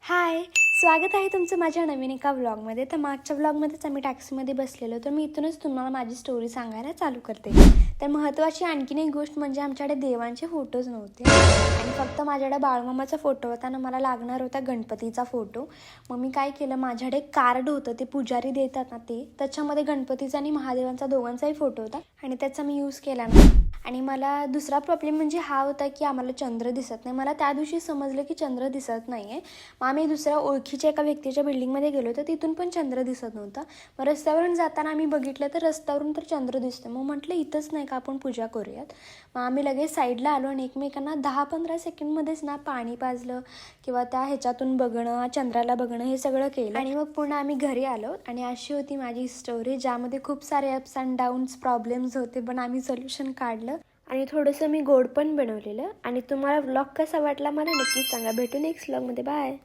हाय, स्वागत आहे तुमचं माझ्या नवीन एका व्लॉगमध्ये. तर मागच्या व्लॉगमध्येच आम्ही टॅक्सीमध्ये बसलेलो, तर मी इथूनच तुम्हाला माझी स्टोरी सांगायला चालू करते. तर महत्त्वाची आणखीन एक गोष्ट म्हणजे आमच्याकडे देवांचे फोटोज नव्हते आणि फक्त माझ्याकडे बाळमामाचा फोटो होता आणि मला लागणार होता गणपतीचा फोटो. मग मी काय केलं, माझ्याकडे कार्ड होतं, ते पुजारी देतात ना, त्याच्यामध्ये गणपतीचा आणि महादेवांचा दोघांचाही फोटो होता आणि त्याचा मी यूज केला ना. आणि मला दुसरा प्रॉब्लेम म्हणजे हा होता की आम्हाला चंद्र दिसत नाही. मला त्या दिवशी समजलं की चंद्र दिसत नाही आहे. मग आम्ही दुसऱ्या ओळखीच्या एका व्यक्तीच्या बिल्डिंगमध्ये गेलो, तर तिथून पण चंद्र दिसत नव्हता. मग रस्त्यावरून जाताना आम्ही बघितलं, तर रस्त्यावरून तर चंद्र दिसतं. मग म्हटलं इथंच नाही का आपण पूजा करूयात. मग आम्ही लगेच साईडला आलो आणि एकमेकांना 10-15 सेकंडमध्येच ना पाणी पाजलं किंवा त्या ह्याच्यातून बघणं, चंद्राला बघणं, हे सगळं केलं. आणि मग पुन्हा आम्ही घरी आलो आणि अशी होती माझी स्टोरी, ज्यामध्ये खूप सारे अप्स अँड डाऊन्स प्रॉब्लेम्स होते, पण आम्ही सोल्युशन काढलं. आणि थोडंसं मी गोड पण बनवलेलं. आणि तुम्हाला व्लॉग कसा वाटला मला नक्कीच सांगा. भेटू नेक्स्ट व्लॉगमध्ये. बाय.